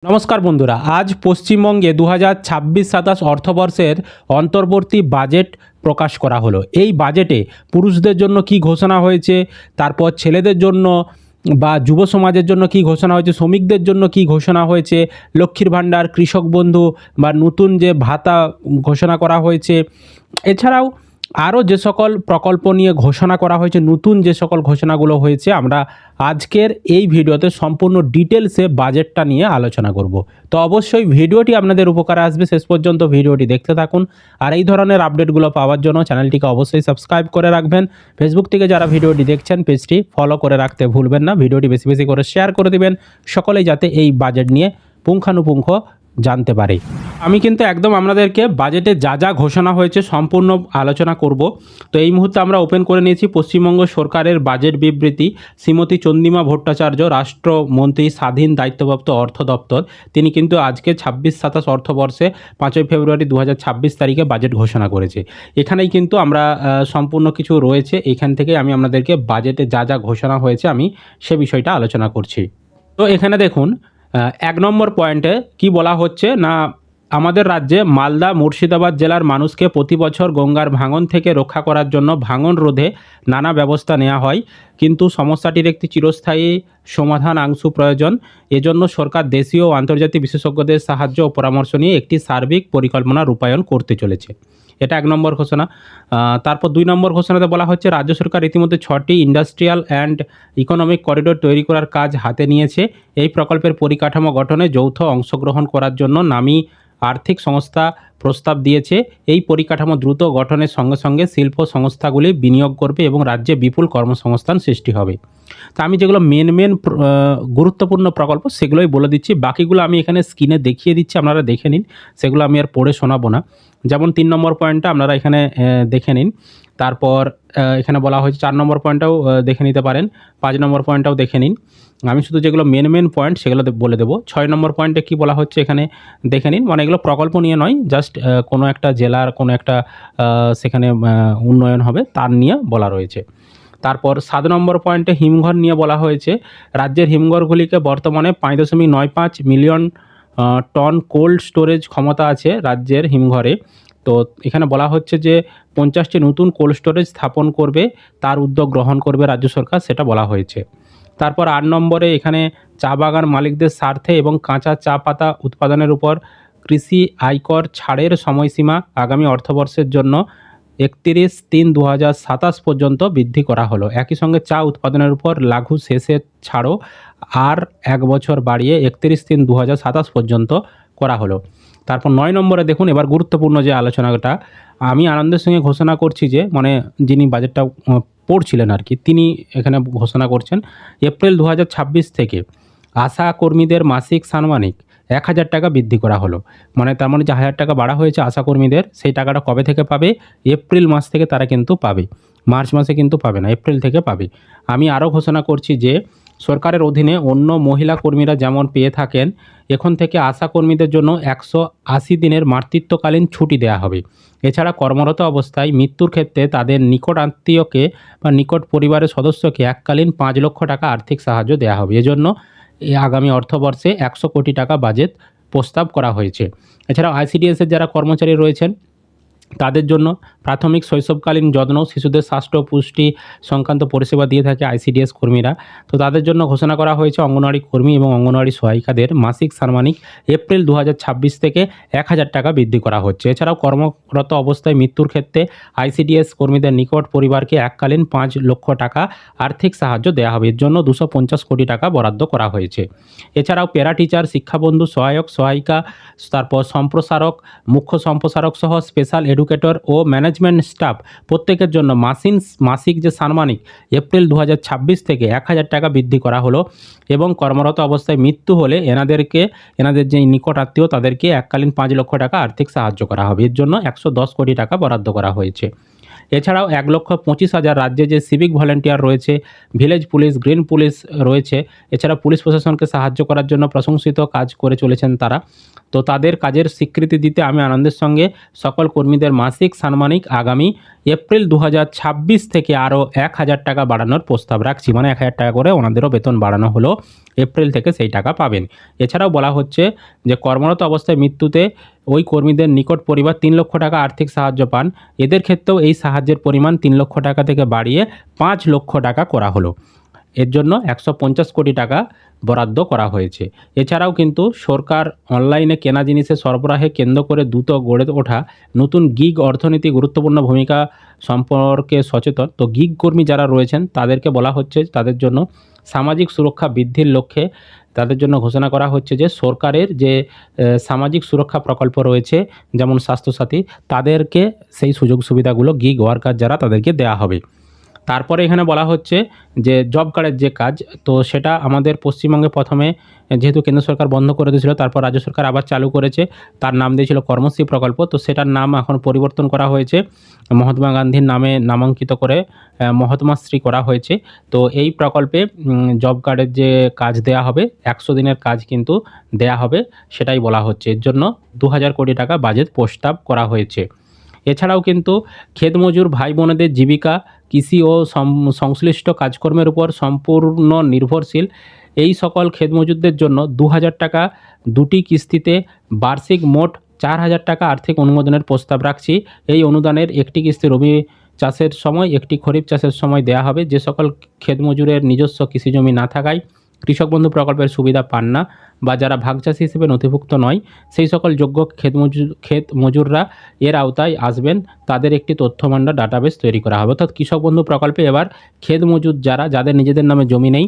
নমস্কার বন্ধুরা, আজ পশ্চিমবঙ্গে 2026-27 অর্থবর্ষের অন্তর্বর্তী বাজেট প্রকাশ করা হলো। এই বাজেটে পুরুষদের জন্য কি ঘোষণা হয়েছে, তারপর ছেলেদের জন্য বা যুব সমাজের জন্য কি ঘোষণা হয়েছে, শ্রমিকদের জন্য কি ঘোষণা হয়েছে, লক্ষ্মীর ভাণ্ডার, কৃষক বন্ধু বা নতুন যে ভাতা ঘোষণা করা হয়েছে, এছাড়াও আরও যে সকল প্রকল্প নিয়ে ঘোষণা করা হয়েছে, নতুন যে সকল ঘোষণাগুলো হয়েছে, আমরা আজকের এই ভিডিওতে সম্পূর্ণ ডিটেলসে বাজেটটা নিয়ে আলোচনা করব। তো অবশ্যই ভিডিওটি আপনাদের উপকারে আসবে, শেষ পর্যন্ত ভিডিওটি দেখতে থাকুন। আর এই ধরনের আপডেটগুলো পাওয়ার জন্য চ্যানেলটিকে অবশ্যই সাবস্ক্রাইব করে রাখবেন। ফেসবুক থেকে যারা ভিডিওটি দেখছেন পেজটি ফলো করে রাখতে ভুলবেন না। ভিডিওটি বেশি বেশি করে শেয়ার করে দিবেন, সকলেই যাতে এই বাজেট নিয়ে পুঙ্খানুপুঙ্খ জানতে পারে। আমি কিন্তু একদম আপনাদেরকে বাজেটে যা যা ঘোষণা হয়েছে সম্পূর্ণ আলোচনা করব। তো এই মুহূর্তে আমরা ওপেন করে নিয়েছি পশ্চিমবঙ্গ সরকারের বাজেট বিবৃতি। শ্রীমতী চন্দ্রিমা ভট্টাচার্য, রাষ্ট্রমন্ত্রী, স্বাধীন দায়িত্বপ্রাপ্ত অর্থ দপ্তর, তিনি কিন্তু আজকে 26-27 অর্থবর্ষে 5ই ফেব্রুয়ারি 2026 তারিখে বাজেট ঘোষণা করেছে। এখানেই কিন্তু আমরা সম্পূর্ণ কিছু রয়েছে, এখান থেকে আমি আপনাদেরকে বাজেটে যা যা ঘোষণা হয়েছে আমি সে বিষয়টা আলোচনা করছি। তো এখানে দেখুন, 1 নম্বর পয়েন্টে কি বলা হচ্ছে না, আমাদের রাজ্যে মালদা মুর্শিদাবাদ জেলার মানুষকে প্রতি বছর গঙ্গার ভাঙন থেকে রক্ষা করার জন্য ভাঙন রোধে নানা ব্যবস্থা নেওয়া হয়, কিন্তু সমস্যাটির একটি চিরস্থায়ী সমাধান আংশু প্রয়োজন। এজন্য সরকার দেশীয় ও আন্তর্জাতিক বিশেষজ্ঞদের সাহায্য ও পরামর্শ নিয়ে একটি সার্বিক পরিকল্পনা রূপায়ণ করতে চলেছে। এটা 1 নম্বর ঘোষণা। তারপর 2 নম্বর ঘোষণাতে বলা হচ্ছে রাজ্য সরকার ইতিমধ্যে 6টি ইন্ডাস্ট্রিয়াল অ্যান্ড ইকোনমিক করিডোর তৈরি করার কাজ হাতে নিয়েছে। এই প্রকল্পের পরিকাঠামো গঠনে যৌথ অংশগ্রহণ করার জন্য নামী আর্থিক সংস্থা প্রস্তাব দিয়েছে। এই পরিকাঠামো দ্রুত গঠনের সঙ্গে সঙ্গে শিল্প সংস্থাগুলি বিনিয়োগ করবে এবং রাজ্যে বিপুল কর্মসংস্থান সৃষ্টি হবে। তা আমি যেগুলো মেন গুরুত্বপূর্ণ প্রকল্প সেগুলোই বলে দিচ্ছি, বাকিগুলো আমি এখানে স্ক্রিনে দেখিয়ে দিচ্ছি, আপনারা দেখে নিন, সেগুলো আমি আর পড়ে শোনাবো না। যেমন 3 নম্বর পয়েন্টটা আপনারা এখানে দেখে নিন। তারপর এখানে বলা হয়েছে 4 নম্বর পয়েন্টটাও দেখে নিতে পারেন, 5 নম্বর পয়েন্টটাও দেখে নিন। আমি শুধু যেগুলো মেন পয়েন্ট সেগুলো বলে দেবো। 6 নম্বর পয়েন্টে কী বলা হচ্ছে এখানে দেখে নিন, মানে এগুলো প্রকল্প নিয়ে নয়, জাস্ট কোনো একটা জেলার কোনো একটা সেখানে উন্নয়ন হবে তার নিয়ে বলা রয়েছে। তারপর 7 নম্বর পয়েন্টে হিমঘর নিয়ে বলা হয়েছে রাজ্যের হিমঘরগুলিকে বর্তমানে 5.95 মিলিয়ন টন কোল্ড স্টোরেজ ক্ষমতা আছে রাজ্যের হিমঘরে। তো এখানে বলা হচ্ছে যে 50টি নতুন কোল্ড স্টোরেজ স্থাপন করবে, তার উদ্যোগ গ্রহণ করবে রাজ্য সরকার, সেটা বলা হয়েছে। তারপর 8 নম্বরে এখানে চা বাগান মালিকদের স্বার্থে এবং কাঁচা চা পাতা উৎপাদনের উপর কৃষি আয়কর ছাড়ের সময়সীমা আগামী অর্থবর্ষের জন্য 31/3/2027 পর্যন্ত বৃদ্ধি করা হলো। একই সঙ্গে চা উৎপাদনের উপর লাঘু শেষের ছাড়ও আর 1 বছর বাড়িয়ে 31/3/2027 পর্যন্ত করা হলো। তারপর 9 নম্বরে দেখুন, এবার গুরুত্বপূর্ণ যে আলোচনাটা আমি আনন্দের সঙ্গে ঘোষণা করছি যে, মানে যিনি বাজেটটা পড়ছিলেন আর কি, তিনি এখানে ঘোষণা করছেন এপ্রিল 2026 থেকে আশা কর্মীদের মাসিক সাম্মানিক 1,000 টাকা বৃদ্ধি করা হলো। মানে তার মানে যে 1,000 টাকা বাড়া হয়েছে আশা কর্মীদের, সেই টাকাটা কবে থেকে পাবে? এপ্রিল মাস থেকে তারা কিন্তু পাবে, মার্চ মাসে কিন্তু পাবে না, এপ্রিল থেকে পাবে। আমি আরও ঘোষণা করছি যে সরকারের অধীনে অন্য মহিলা কর্মীরা যেমন পেয়ে থাকেন, এখন থেকে আশা কর্মীদের জন্য 180 দিনের মাতৃত্বকালীন ছুটি দেওয়া হবে। এছাড়া কর্মরত অবস্থায় মৃত্যুর ক্ষেত্রে তাদের নিকট আত্মীয়কে বা নিকট পরিবারের সদস্যকে এককালীন 5 লক্ষ টাকা আর্থিক সাহায্য দেওয়া হবে। এজন্য এই আগামী অর্থবর্ষে 100 কোটি টাকা বাজেট প্রস্তাব করা হয়েছে। এছাড়াও আইসিডিএসের যারা কর্মচারী রয়েছেন তাদের জন্য প্রাথমিক শৈশবকালীন যত্ন, শিশুদের স্বাস্থ্য ও পুষ্টি সংক্রান্ত পরিষেবা দিয়ে থাকে আইসিডিএস কর্মীরা। তো তাদের জন্য ঘোষণা করা হয়েছে অঙ্গনওয়াড়ি কর্মী এবং অঙ্গনওয়াড়ি সহায়িকাদের মাসিক সাম্মানিক এপ্রিল 2026 থেকে 1,000 টাকা বৃদ্ধি করা হচ্ছে। এছাড়াও কর্মরত অবস্থায় মৃত্যুর ক্ষেত্রে আইসিডিএস কর্মীদের নিকট পরিবারকে এককালীন 5 লক্ষ টাকা আর্থিক সাহায্য দেওয়া হবে। এর জন্য 250 কোটি টাকা বরাদ্দ করা হয়েছে। এছাড়াও প্যারা টিচার, শিক্ষাবন্ধু, সহায়ক সহায়িকা, তারপর সম্প্রসারক, মুখ্য সম্প্রসারক সহ স্পেশাল এডুকেটর ও ম্যানেজমেন্ট স্টাফ প্রত্যেকের জন্য মাসিক যে সাম্মানিক এপ্রিল 2026 থেকে 1,000 টাকা বৃদ্ধি করা হলো এবং কর্মরত অবস্থায় মৃত্যু হলে এনাদের যে নিকট আত্মীয় তাদেরকে এককালীন 5 লক্ষ টাকা আর্থিক সাহায্য করা হবে। এর জন্য 110 কোটি টাকা বরাদ্দ করা হয়েছে। এছাড়াও 1,25,000 রাজ্যে যে সিভিক ভলেন্টিয়ার রয়েছে, ভিলেজ পুলিশ, গ্রিন পুলিশ রয়েছে, এছাড়া পুলিশ প্রশাসনকে সাহায্য করার জন্য প্রশংসিত কাজ করে চলেছেন তারা। তো তাদের কাজের স্বীকৃতি দিতে আমি আনন্দের সঙ্গে সকল কর্মীদের মাসিক সাম্মানিক আগামী এপ্রিল 2026 থেকে আরও 1,000 টাকা বাড়ানোর প্রস্তাব রাখছি। মানে 1,000 টাকা করে ওনাদেরও বেতন বাড়ানো হলো, এপ্রিল থেকে সেই টাকা পাবেন। এছাড়াও বলা হচ্ছে যে কর্মরত অবস্থায় মৃত্যুতে ওই কর্মীদের নিকট পরিবার 3 লক্ষ টাকা আর্থিক সাহায্য পান। এদের ক্ষেত্রেও এই সাহায্যের পরিমাণ 3 লক্ষ টাকা থেকে বাড়িয়ে 5 লক্ষ টাকা করা হলো। এর জন্য 150 কোটি টাকা বরাদ্দ করা হয়েছে। এছাড়াও কিন্তু সরকার অনলাইনে কেনা জিনিসের সরবরাহে কেন্দ্র করে দ্রুত গড়ে ওঠা নতুন গিগ অর্থনীতি গুরুত্বপূর্ণ ভূমিকা সম্পর্কে সচেতন। তো গিগ কর্মী যারা রয়েছেন তাদেরকে বলা হচ্ছে তাদের জন্য সামাজিক সুরক্ষা বৃদ্ধির লক্ষ্যে তাদের জন্য ঘোষণা করা হচ্ছে যে সরকারের যে সামাজিক সুরক্ষা প্রকল্প রয়েছে যেমন স্বাস্থ্যসাথী, তাদেরকে সেই সুযোগ সুবিধাগুলো গিগ ওয়ার্কার যারা তাদেরকে দেওয়া হবে। তারপরে এখানে বলা হচ্ছে যে জব কার্ডের যে কাজ, তো সেটা আমাদের পশ্চিমবঙ্গে প্রথমে যেহেতু কেন্দ্র সরকার বন্ধ করে দিয়েছিল, তারপর রাজ্য সরকার আবার চালু করেছে। তার নাম দিয়েছিল কর্মশ্রী প্রকল্প। তো সেটার নাম এখন পরিবর্তন করা হয়েছে, মহাত্মা গান্ধীর নামে নামাঙ্কিত করে মহাত্মাশ্রী করা হয়েছে। তো এই প্রকল্পে জব কার্ডের যে কাজ দেয়া হবে 100 দিনের কাজ কিন্তু দেয়া হবে, সেটাই বলা হচ্ছে। এর জন্য 2,000 কোটি টাকা বাজেট প্রস্তাব করা হয়েছে। এছাড়াও কিন্তু ক্ষেত মজুর ভাই বোনেদের জীবিকা কৃষি ও সংশ্লিষ্ট কাজকর্মের উপর সম্পূর্ণ নির্ভরশীল। এই সকল ক্ষেত মজুরদের জন্য 2,000 টাকা দুটি কিস্তিতে বার্ষিক মোট 4,000 টাকা আর্থিক অনুমোদনের প্রস্তাব রাখছি। এই অনুদানের একটি কিস্তি রবি চাষের সময়, একটি খরিফ চাষের সময় দেয়া হবে। যে সকল ক্ষেত মজুরের নিজস্ব কৃষি জমি না থাকায় কৃষক বন্ধু প্রকল্পের সুবিধা পান না বা যারা ভাগচাষী হিসেবে নথিভুক্ত নয়, সেই সকল যোগ্য ক্ষেত মজুররা এর আওতায় আসবেন। তাদের একটি তথ্য ভাণ্ডার ডাটাবেস তৈরি করা হবে। অর্থাৎ কৃষক বন্ধু প্রকল্পে এবার ক্ষেত মজুর যাদের নিজেদের নামে জমি নেই,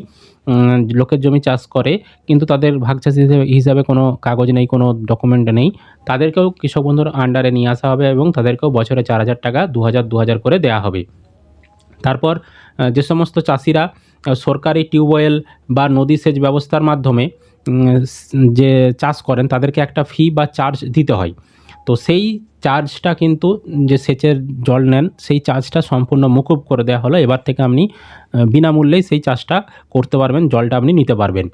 লোকের জমি চাষ করে কিন্তু তাদের ভাগচাষী হিসাবে কোনো কাগজ নেই, কোনো ডকুমেন্ট নেই, তাদেরকেও কৃষক বন্ধুর আন্ডারে নিয়ে আসা হবে এবং তাদেরকেও বছরে 4,000 টাকা 2,000 করে দেওয়া হবে। তারপর যে সমস্ত চাষিরা সরকারি টিউবওয়েল বা নদী সেচ ব্যবস্থার মাধ্যমে যে চাষ করেন তাদেরকে একটা ফি বা চার্জ দিতে হয়। তো সেই চার্জটা কিন্তু যে সেচের জল নেন সেই চার্জটা সম্পূর্ণ মকুব করে দেওয়া হলো। এবার থেকে আপনি বিনামূল্যেই সেই চাষটা করতে পারবেন, জলটা আপনি নিতে পারবেন।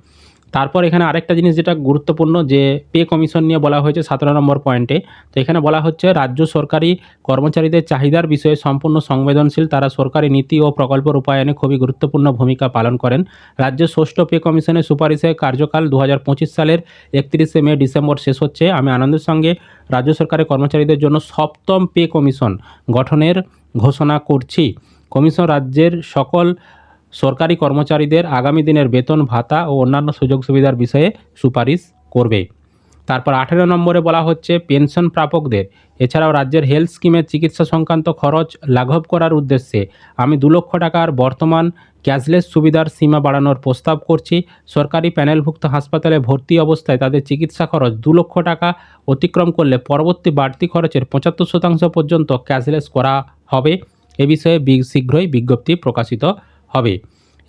তারপর এখানে আরেকটা জিনিস যেটা গুরুত্বপূর্ণ, যে পে কমিশন নিয়ে বলা হয়েছে 17 নম্বর পয়েন্টে। তো এখানে বলা হচ্ছে রাজ্য সরকারি কর্মচারীদের চাহিদার বিষয়ে সম্পূর্ণ সংবেদনশীল। তারা সরকারি নীতি ও প্রকল্প রূপায়ণে খুবই গুরুত্বপূর্ণ ভূমিকা পালন করেন। রাজ্যের ষষ্ঠ পে কমিশনের সুপারিশে কার্যকাল 2025 সালের 31শে মে ডিসেম্বর শেষ হচ্ছে। আমি আনন্দের সঙ্গে রাজ্য সরকারের কর্মচারীদের জন্য সপ্তম পে কমিশন গঠনের ঘোষণা করছি। কমিশন রাজ্যের সকল সরকারি কর্মচারীদের আগামী দিনের বেতন ভাতা ও অন্যান্য সুযোগ সুবিধার বিষয়ে সুপারিশ করবে। তারপর 18 নম্বরে বলা হচ্ছে পেনশন প্রাপকদের এছাড়াও রাজ্যের হেলথ স্কিমের চিকিৎসা সংক্রান্ত খরচ লাঘব করার উদ্দেশ্যে আমি 2 লক্ষ টাকার বর্তমান ক্যাশলেস সুবিধার সীমা বাড়ানোর প্রস্তাব করছি। সরকারি প্যানেলভুক্ত হাসপাতালে ভর্তি অবস্থায় তাদের চিকিৎসা খরচ 2 লক্ষ টাকা অতিক্রম করলে পরবর্তী বাড়তি খরচের 75% পর্যন্ত ক্যাশলেস করা হবে। এ বিষয়ে শীঘ্রই বিজ্ঞপ্তি প্রকাশিত হবে।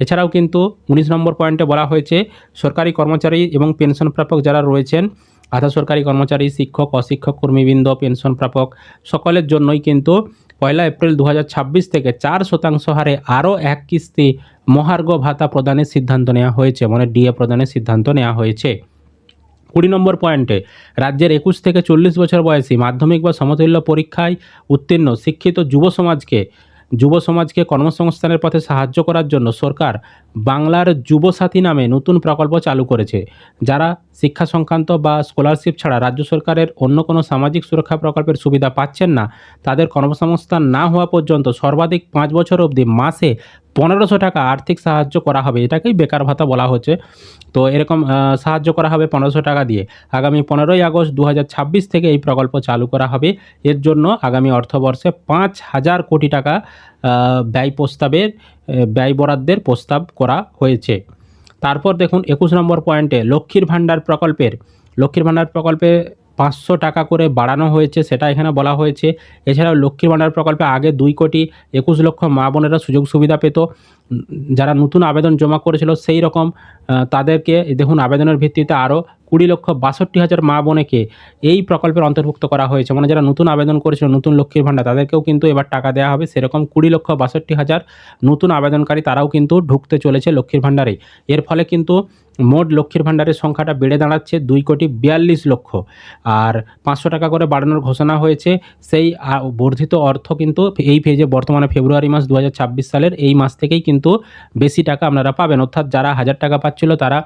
এছাড়াও কিন্তু 19 নম্বর পয়েন্টে বলা হয়েছে সরকারি কর্মচারী এবং পেনশন প্রাপক যারা রয়েছেন, আধা সরকারি কর্মচারী, শিক্ষক, অশিক্ষক কর্মীবৃন্দ, পেনশন প্রাপক সকলের জন্যই কিন্তু 1 এপ্রিল 2026 থেকে 4% হারে আরও এক কিস্তি মহার্ঘ ভাতা প্রদানের সিদ্ধান্ত নেওয়া হয়েছে, মানে ডিএ প্রদানের সিদ্ধান্ত নেওয়া হয়েছে। 20 নম্বর পয়েন্টে রাজ্যের 21 থেকে 40 বছর বয়সী মাধ্যমিক বা সমতুল্য পরীক্ষায় উত্তীর্ণ শিক্ষিত যুব সমাজকে কর্মসংস্থানের পথে সাহায্য করার জন্য সরকার বাংলার যুবসাথী নামে নতুন প্রকল্প চালু করেছে। যারা শিক্ষা সংক্রান্ত বা স্কলারশিপ ছাড়া রাজ্য সরকারের অন্য কোনো সামাজিক সুরক্ষা প্রকল্পের সুবিধা পাচ্ছেন না, তাদের কর্মসংস্থান না হওয়া পর্যন্ত সর্বাধিক 5 বছর অবধি মাসে 1500 টাকা আর্থিক সাহায্য করা হবে। এটাকেই বেকার ভাতা বলা হচ্ছে। তো এরকম সাহায্য করা হবে 1500 টাকা দিয়ে। আগামী 15ই আগস্ট 2026 থেকে এই প্রকল্প চালু করা হবে। এর জন্য আগামী অর্থবর্ষে 5,000 কোটি টাকা ব্যয় বরাদ্দের প্রস্তাব করা হয়েছে। তারপর দেখুন 21 নম্বর পয়েন্টে লক্ষ্মীর ভাণ্ডার প্রকল্পে 500 টাকা করে বাড়ানো হয়েছে, সেটা এখানে বলা হয়েছে। এছাড়াও লক্ষ্মীর ভাণ্ডার প্রকল্পে আগে 2,21 লক্ষ মা বোনেরা সুযোগ সুবিধা পেত, যারা নতুন আবেদন জমা করেছিল সেই রকম তাদেরকে দেখুন আবেদনের ভিত্তিতে আরও 20,62,000 মা বোনেকে এই প্রকল্পের অন্তর্ভুক্ত করা হয়েছে। মানে যারা নতুন আবেদন করেছিল নতুন লক্ষ্মীর ভাণ্ডার তাদেরকেও কিন্তু এবার টাকা দেওয়া হবে। সেরকম 20,62,000 নতুন আবেদনকারী তারাও কিন্তু ঢুকতে চলেছে লক্ষ্মীর ভাণ্ডারে। এর ফলে কিন্তু মোট লক্ষ্মীর ভাণ্ডারের সংখ্যাটা বেড়ে দাঁড়াচ্ছে 2,42,00,000। আর 500 টাকা করে বাড়ানোর ঘোষণা হয়েছে। সেই বর্ধিত অর্থ কিন্তু এই ফেজে বর্তমানে ফেব্রুয়ারি মাস 2026 সালের এই মাস থেকেই কিন্তু বেশি টাকা আপনারা পাবেন। অর্থাৎ যারা 1000 টাকা পাচ্ছিল তারা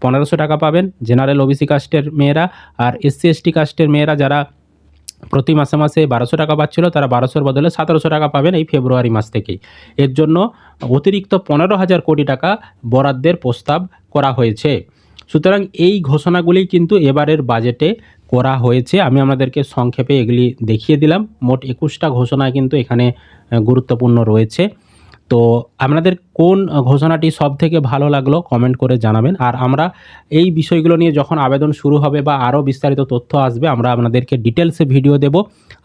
1500 টাকা পাবেন, জেনারেল ওবিসি কাস্টের মেয়েরা। আর SC ST কাস্টের মেয়েরা যারা প্রতি মাসে মাসে 1200 টাকা পাচ্ছিল তারা 1200-র বদলে 1700 টাকা পাবেন এই ফেব্রুয়ারি মাস থেকেই। এর জন্য অতিরিক্ত 15,000 কোটি টাকা বরাদ্দের প্রস্তাব করা হয়েছে। সুতরাং এই ঘোষণাগুলি কিন্তু এবারের বাজেটে করা হয়েছে। আমি আপনাদেরকে সংক্ষেপে এগুলি দেখিয়ে দিলাম। মোট 21টা ঘোষণা কিন্তু এখানে গুরুত্বপূর্ণ রয়েছে। তো আপনাদের কোন ঘোষণাটি সবথেকে ভালো লাগলো কমেন্ট করে জানাবেন। আর আমরা এই বিষয়গুলো নিয়ে যখন আবেদন শুরু হবে বা আরও বিস্তারিত তথ্য আসবে আমরা আপনাদেরকে ডিটেলসে ভিডিও দেব।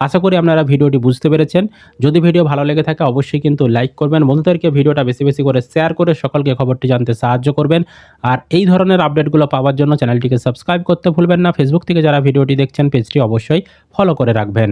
আশা করি আপনারা ভিডিওটি বুঝতে পেরেছেন। যদি ভিডিও ভালো লেগে থাকে অবশ্যই কিন্তু লাইক করবেন, বন্ধুদেরকে ভিডিওটা বেশি বেশি করে শেয়ার করে সকলকে খবরটি জানতে সাহায্য করবেন। আর এই ধরনের আপডেটগুলো পাওয়ার জন্য চ্যানেলটিকে সাবস্ক্রাইব করতে ভুলবেন না। ফেসবুক থেকে যারা ভিডিওটি দেখছেন পেজটি অবশ্যই ফলো করে রাখবেন।